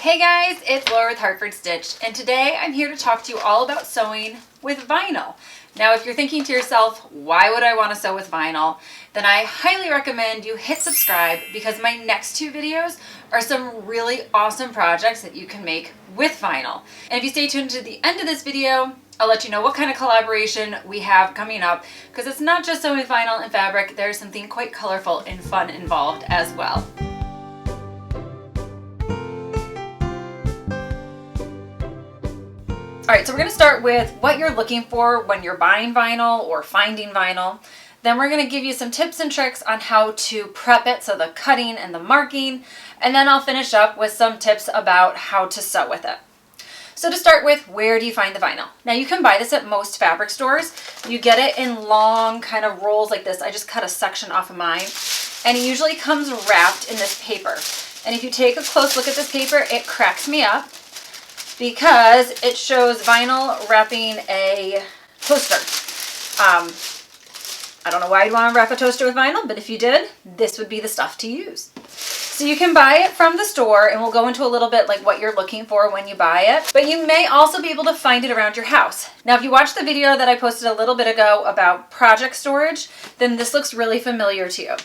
Hey guys, it's Laura with Hartford Stitch, and today I'm here to talk to you all about sewing with vinyl. Now, if you're thinking to yourself, why would I want to sew with vinyl? Then I highly recommend you hit subscribe because my next two videos are some really awesome projects that you can make with vinyl. And if you stay tuned to the end of this video, I'll let you know what kind of collaboration we have coming up, because it's not just sewing with vinyl and fabric, there's something quite colorful and fun involved as well. Alright, so we're going to start with what you're looking for when you're buying vinyl or finding vinyl. Then we're going to give you some tips and tricks on how to prep it, so the cutting and the marking. And then I'll finish up with some tips about how to sew with it. So to start with, where do you find the vinyl? Now you can buy this at most fabric stores. You get it in long kind of rolls like this. I just cut a section off of mine. And it usually comes wrapped in this paper. And if you take a close look at this paper, it cracks me up, because it shows vinyl wrapping a toaster. I don't know why you'd want to wrap a toaster with vinyl, but if you did, this would be the stuff to use. So you can buy it from the store, and we'll go into a little bit like what you're looking for when you buy it, but you may also be able to find it around your house. Now, if you watched the video that I posted a little bit ago about project storage, then this looks really familiar to you.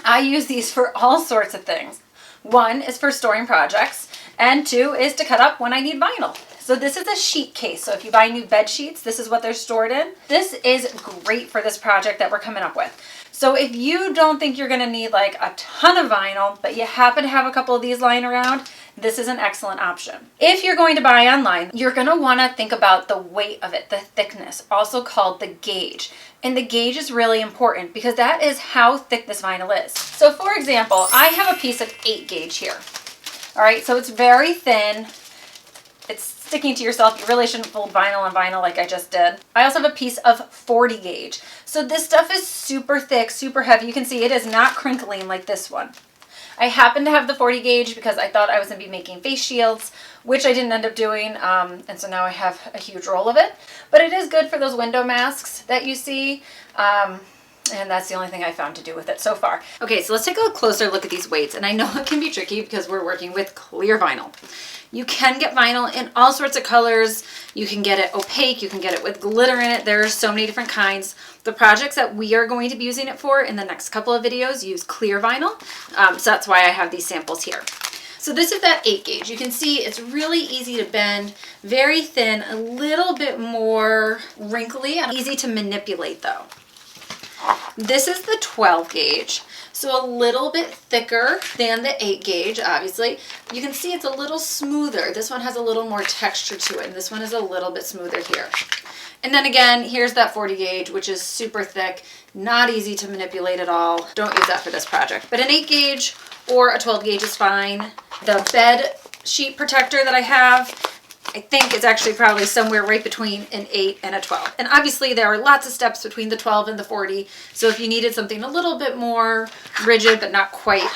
I use these for all sorts of things. One is for storing projects, and two is to cut up when I need vinyl. So this is a sheet case. So if you buy new bed sheets, this is what they're stored in. This is great for this project that we're coming up with. So if you don't think you're gonna need like a ton of vinyl, but you happen to have a couple of these lying around, this is an excellent option. If you're going to buy online, you're gonna wanna think about the weight of it, the thickness, also called the gauge. And the gauge is really important because that is how thick this vinyl is. So for example, I have a piece of 8 gauge here. All right, so it's very thin. It's sticking to yourself. You really shouldn't fold vinyl on vinyl like I just did. I also have a piece of 40 gauge. So this stuff is super thick, super heavy. You can see it is not crinkling like this one. I happen to have the 40 gauge because I thought I was gonna be making face shields, which I didn't end up doing. And so now I have a huge roll of it. But it is good for those window masks that you see. And that's the only thing I found to do with it so far. Okay, so let's take a closer look at these weights. And I know it can be tricky because we're working with clear vinyl. You can get vinyl in all sorts of colors. You can get it opaque, you can get it with glitter in it. There are so many different kinds. The projects that we are going to be using it for in the next couple of videos use clear vinyl. So that's why I have these samples here. So this is that 8 gauge. You can see it's really easy to bend, very thin, a little bit more wrinkly, and easy to manipulate though. This is the 12 gauge, so a little bit thicker than the 8 gauge, obviously. You can see it's a little smoother. This one has a little more texture to it, and this one is a little bit smoother here. And then again, here's that 40 gauge, which is super thick, not easy to manipulate at all. Don't use that for this project. But an 8 gauge or a 12 gauge is fine. The bed sheet protector that I have, I think it's actually probably somewhere right between an 8 and a 12. And obviously there are lots of steps between the 12 and the 40. So if you needed something a little bit more rigid, but not quite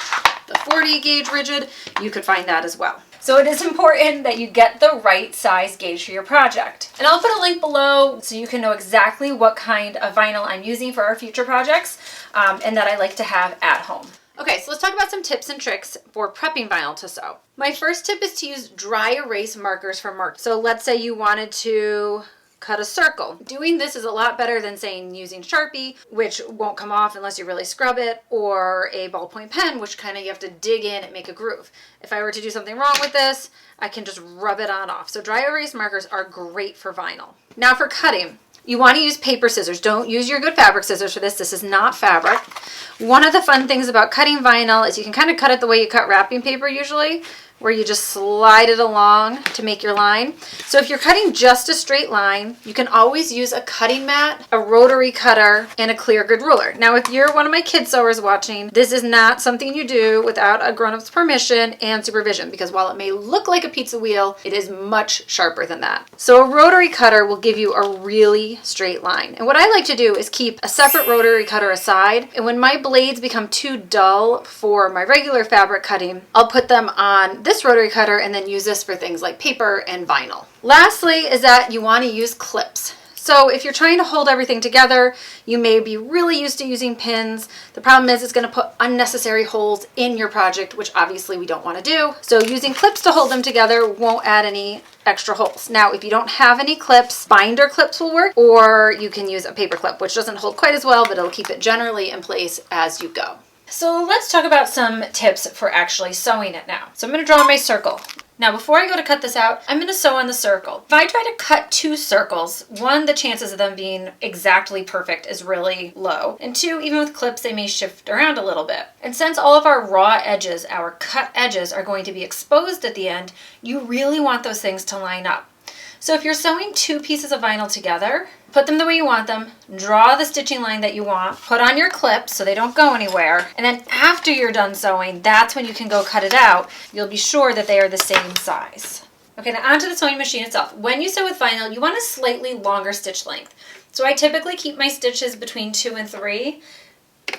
the 40 gauge rigid, you could find that as well. So it is important that you get the right size gauge for your project. And I'll put a link below so you can know exactly what kind of vinyl I'm using for our future projects and that I like to have at home. Okay, so let's talk about some tips and tricks for prepping vinyl to sew. My first tip is to use dry erase markers for mark. So let's say you wanted to cut a circle. Doing this is a lot better than saying using Sharpie, which won't come off unless you really scrub it, or a ballpoint pen, which kind of you have to dig in and make a groove. If I were to do something wrong with this, I can just rub it on off. So dry erase markers are great for vinyl. Now for cutting. You want to use paper scissors. Don't use your good fabric scissors for this. This is not fabric. One of the fun things about cutting vinyl is you can kind of cut it the way you cut wrapping paper usually, where you just slide it along to make your line. So if you're cutting just a straight line, you can always use a cutting mat, a rotary cutter, and a clear grid ruler. Now, if you're one of my kid sewers watching, this is not something you do without a grown-up's permission and supervision, because while it may look like a pizza wheel, it is much sharper than that. So a rotary cutter will give you a really straight line. And what I like to do is keep a separate rotary cutter aside, and when my blades become too dull for my regular fabric cutting, I'll put them on this rotary cutter and then use this for things like paper and vinyl. Lastly is that you want to use clips. So if you're trying to hold everything together, you may be really used to using pins. The problem is it's going to put unnecessary holes in your project, which obviously we don't want to do. So using clips to hold them together won't add any extra holes. Now, if you don't have any clips, binder clips will work, or you can use a paper clip, which doesn't hold quite as well, but it'll keep it generally in place as you go. So let's talk about some tips for actually sewing it now. So I'm going to draw my circle. Now, before I go to cut this out, I'm going to sew on the circle. If I try to cut 2 circles, 1, the chances of them being exactly perfect is really low. And 2, even with clips, they may shift around a little bit. And since all of our raw edges, our cut edges, are going to be exposed at the end, you really want those things to line up. So if you're sewing 2 pieces of vinyl together, put them the way you want them, draw the stitching line that you want, put on your clips so they don't go anywhere, and then after you're done sewing, that's when you can go cut it out. You'll be sure that they are the same size. Okay, now onto the sewing machine itself. When you sew with vinyl, you want a slightly longer stitch length. So I typically keep my stitches between 2 and 3.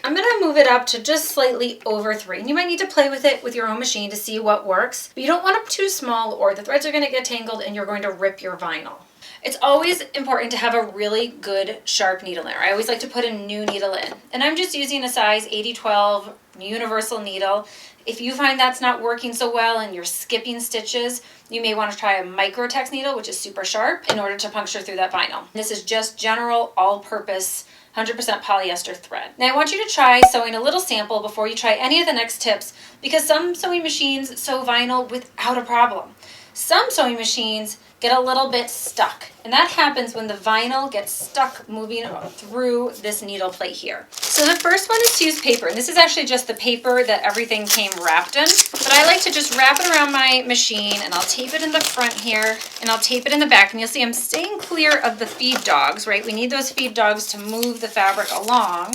I'm going to move it up to just slightly over 3. And you might need to play with it with your own machine to see what works. But you don't want them too small or the threads are going to get tangled and you're going to rip your vinyl. It's always important to have a really good sharp needle in there. I always like to put a new needle in. And I'm just using a size 80-12 universal needle. If you find that's not working so well and you're skipping stitches, you may want to try a microtex needle, which is super sharp, in order to puncture through that vinyl. This is just general all-purpose 100% polyester thread. Now I want you to try sewing a little sample before you try any of the next tips, because some sewing machines sew vinyl without a problem. Some sewing machines get a little bit stuck, and that happens when the vinyl gets stuck moving through this needle plate here. So the first one is to use paper, and this is actually just the paper that everything came wrapped in, but I like to just wrap it around my machine, and I'll tape it in the front here, and I'll tape it in the back, and you'll see I'm staying clear of the feed dogs, right? We need those feed dogs to move the fabric along.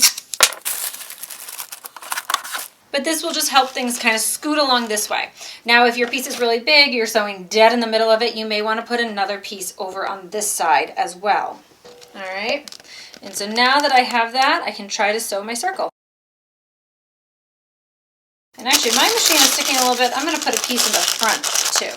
But this will just help things kind of scoot along this way. Now, if your piece is really big, you're sewing dead in the middle of it, you may want to put another piece over on this side as well. All right. And so now that I have that, I can try to sew my circle. And actually, my machine is sticking a little bit. I'm going to put a piece in the front too.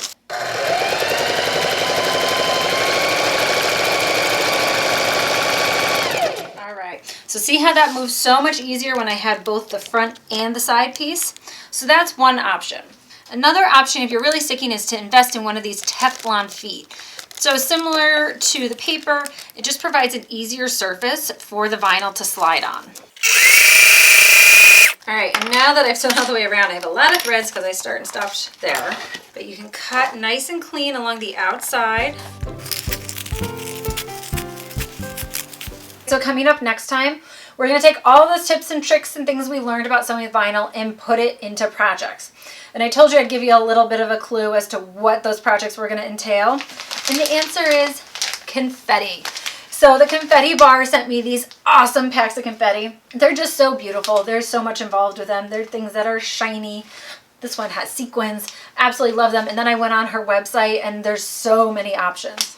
So see how that moves so much easier when I had both the front and the side piece? So that's one option. Another option, if you're really sticking, is to invest in one of these Teflon feet. So similar to the paper, it just provides an easier surface for the vinyl to slide on. All right, and now that I've sewn all the way around, I have a lot of threads because I start and stopped there. But you can cut nice and clean along the outside. So coming up next time, we're going to take all those tips and tricks and things we learned about sewing with vinyl and put it into projects. And I told you I'd give you a little bit of a clue as to what those projects were going to entail. And the answer is confetti. So the confetti bar sent me these awesome packs of confetti. They're just so beautiful. There's so much involved with them. They're things that are shiny. This one has sequins. Absolutely love them. And then I went on her website and there's so many options.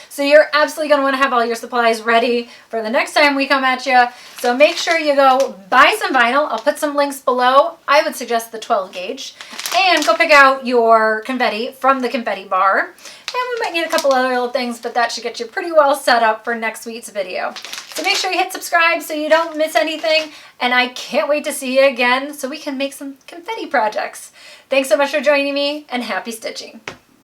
So you're absolutely going to want to have all your supplies ready for the next time we come at you. So make sure you go buy some vinyl. I'll put some links below. I would suggest the 12 gauge. And go pick out your confetti from the confetti bar. And we might need a couple other little things, but that should get you pretty well set up for next week's video. So make sure you hit subscribe so you don't miss anything. And I can't wait to see you again so we can make some confetti projects. Thanks so much for joining me, and happy stitching.